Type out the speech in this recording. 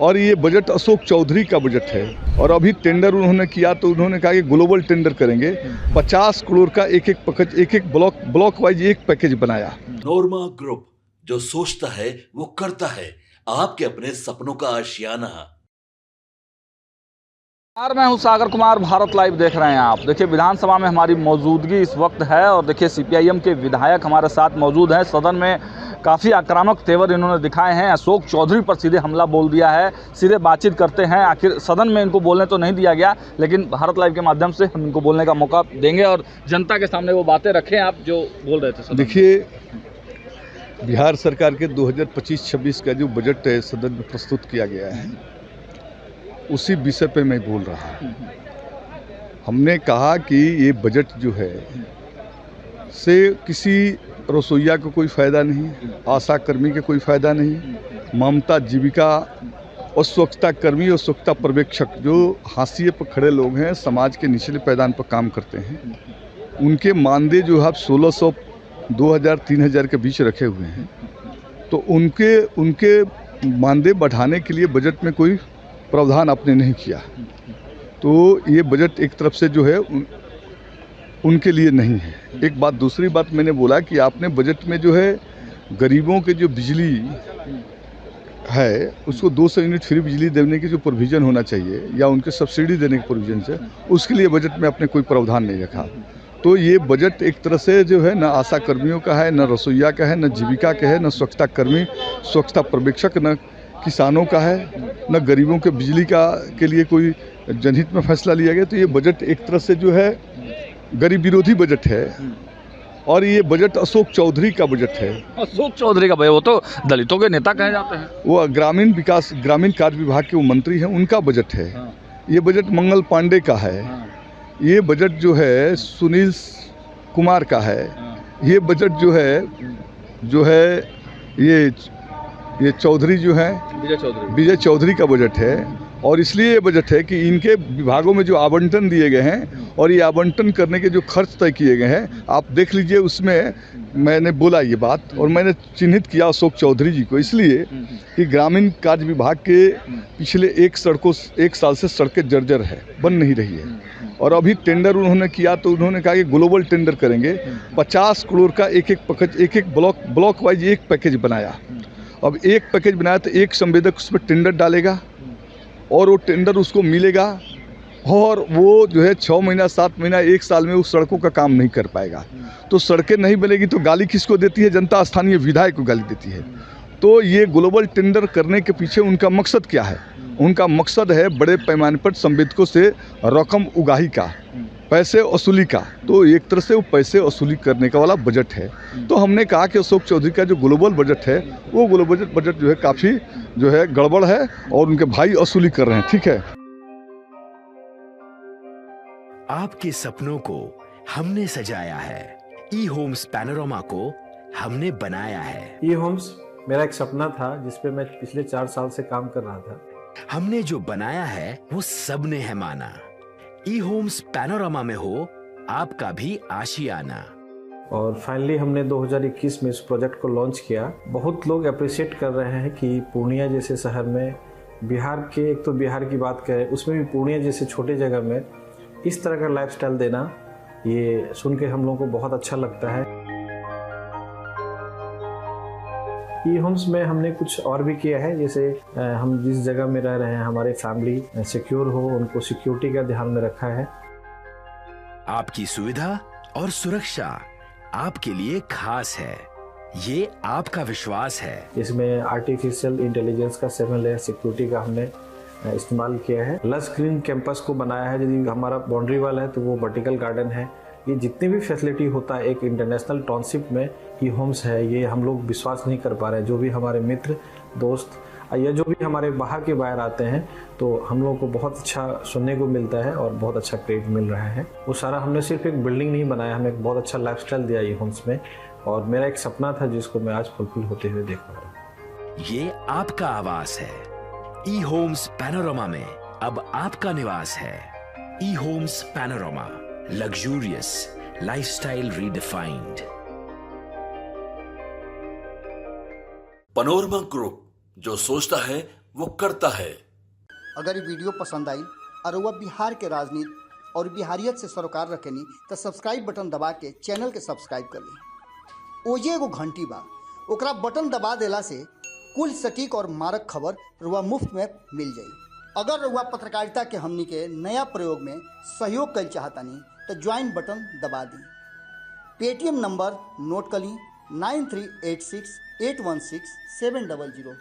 और ये बजट अशोक चौधरी का बजट है। और अभी टेंडर उन्होंने किया तो उन्होंने कहा कि ग्लोबल टेंडर करेंगे। 50 करोड़ का एक ब्लॉक वाइज एक पैकेज बनाया। नोरमा ग्रुप, जो सोचता है वो करता है। आपके अपने सपनों का आशियाना। मैं हूं सागर कुमार, भारत लाइव देख रहे हैं आप। देखिए, विधानसभा में हमारी मौजूदगी इस वक्त है और देखिए सीपीआईएम के विधायक हमारे साथ मौजूद हैं। सदन में काफ़ी आक्रामक तेवर इन्होंने दिखाए हैं। अशोक चौधरी पर सीधे हमला बोल दिया है, सीधे बातचीत करते हैं। आखिर सदन में इनको बोलने तो नहीं दिया गया, लेकिन भारत लाइव के माध्यम से हम इनको बोलने का मौका देंगे और जनता के सामने वो बातें रखें आप जो बोल रहे थे। देखिए, बिहार सरकार के 2025-26 का जो बजट है सदन में प्रस्तुत किया गया है, उसी विषय पे मैं बोल रहा हूँ। हमने कहा कि ये बजट जो है से किसी रसोइया को कोई फ़ायदा नहीं, आशा कर्मी के कोई फ़ायदा नहीं, ममता जीविका और स्वच्छता कर्मी और स्वच्छता पर्यवेक्षक जो हाशिए पर खड़े लोग हैं, समाज के निचले पैदान पर काम करते हैं, उनके मानदेय जो है 1600, 2000, 3000 के बीच रखे हुए हैं। तो उनके मानदेय बढ़ाने के लिए बजट में कोई प्रावधान आपने नहीं किया। तो ये बजट एक तरफ से जो है उनके लिए नहीं है। एक बात। दूसरी बात, मैंने बोला कि आपने बजट में जो है गरीबों के जो बिजली है उसको 200 यूनिट फ्री बिजली देने की जो प्रोविज़न होना चाहिए या उनके सब्सिडी देने के प्रोविज़न से, उसके लिए बजट में आपने कोई प्रावधान नहीं रखा। तो ये बजट एक तरह से जो है न आशा कर्मियों का है, न रसोइया का है, न जीविका का है, न स्वच्छता कर्मी, स्वच्छता पर्यवेक्षक, न किसानों का है, न गरीबों के बिजली के लिए कोई जनहित में फैसला लिया गया। तो ये बजट एक तरह से जो है गरीब विरोधी बजट है। और ये बजट अशोक चौधरी का बजट है। अशोक चौधरी का भाई, वो तो दलितों के नेता कहे जाते हैं। वो ग्रामीण कार्य विभाग के वो मंत्री हैं, उनका बजट है। ये बजट मंगल पांडे का है। ये बजट जो है सुनील कुमार का है। ये बजट जो है ये चौधरी जो है विजय चौधरी का बजट है। और इसलिए ये बजट है कि इनके विभागों में जो आवंटन दिए गए हैं और ये आवंटन करने के जो खर्च तय किए गए हैं, आप देख लीजिए। उसमें मैंने बोला ये बात और मैंने चिन्हित किया अशोक चौधरी जी को, इसलिए कि ग्रामीण कार्य विभाग के पिछले एक साल से सड़कें जर्जर है, बन नहीं रही है। और अभी टेंडर उन्होंने किया तो उन्होंने कहा कि ग्लोबल टेंडर करेंगे। 50 करोड़ का एक ब्लॉक वाइज एक पैकेज बनाया। अब एक पैकेज बनाया तो एक संवेदक उस पर टेंडर डालेगा और वो टेंडर उसको मिलेगा और वो जो है 6 महीना, 7 महीना, 1 साल में उस सड़कों का काम नहीं कर पाएगा। तो सड़कें नहीं बनेगी तो गाली किसको देती है? जनता स्थानीय विधायक को गाली देती है। तो ये ग्लोबल टेंडर करने के पीछे उनका मकसद क्या है? उनका मकसद है बड़े पैमाने पर संवेदकों से रकम उगाही का, पैसे वसूली का। तो एक तरह से वो पैसे वसूली करने का वाला बजट है। तो हमने कहा कि अशोक चौधरी का जो ग्लोबल बजट है, वो ग्लोबल बजट जो है काफ़ी जो है गड़बड़ है और उनके भाई वसूली कर रहे हैं। ठीक है। आपके सपनों को हमने सजाया है, ई होम्स पैनोरमा को हमने बनाया है। ई होम्स मेरा एक सपना था जिसपे मैं पिछले 4 साल से काम कर रहा था। हमने जो बनाया है वो सबने है माना। ई होम्स पैनोरमा में हो आपका भी आशियाना। और फाइनली हमने 2021 में इस प्रोजेक्ट को लॉन्च किया। बहुत लोग अप्रिशिएट कर रहे हैं कि पूर्णिया जैसे शहर में, बिहार के, एक तो बिहार की बात करें उसमें भी पूर्णिया जैसे छोटे जगह में इस तरह का लाइफस्टाइल देना, ये सुन के हम लोगों को बहुत अच्छा लगता है। ई होम्स में हमने कुछ और भी किया है, जैसे हम जिस जगह में रह रहे हैं हमारे फैमिली सिक्योर हो, उनको सिक्योरिटी का ध्यान में रखा है। आपकी सुविधा और सुरक्षा आपके लिए खास है, ये आपका विश्वास है। इसमें आर्टिफिशियल इंटेलिजेंस का 7 लेयर सिक्योरिटी का हमने इस्तेमाल किया है। लस ग्रीन कैंपस को बनाया है। यदि हमारा बाउंड्री वाल है तो वो वर्टिकल गार्डन है। ये जितनी भी फैसिलिटी होता है एक इंटरनेशनल टाउनशिप में ई होम्स है, ये हम लोग विश्वास नहीं कर पा रहे हैं। जो भी हमारे मित्र, दोस्त या जो भी हमारे बाहर के बाहर आते हैं तो हम लोगों को बहुत अच्छा सुनने को मिलता है और बहुत अच्छा क्रेडिट मिल रहा है। वो सारा हमने सिर्फ एक बिल्डिंग नहीं बनाया, हमें एक बहुत अच्छा लाइफस्टाइल दिया ई होम्स में। और मेरा एक सपना था जिसको मैं आज फुलफिल होते हुए देख रहा हूँ। ये आपका आवास है। ई होम्स पैनोरमा में अब आपका निवास है। E Homes Panorama, luxurious lifestyle redefined. Panorama Group, जो सोचता है वो करता है। अगर ये वीडियो पसंद आई और वह बिहार के राजनीति और बिहारियत से सरोकार रखेनी तो सब्सक्राइब बटन दबा के चैनल के सब्सक्राइब कर ली। ओजे एगो घंटी बा, ओकरा बटन दबा देला से कुल सटीक और मारक खबर रुआ मुफ्त में मिल जाई। अगर रुआ पत्रकारिता के हमनी के नया प्रयोग में सहयोग कर चाहतानी तो ज्वाइन बटन दबा दी। पेटीएम नंबर नोट कर ली 9386816700।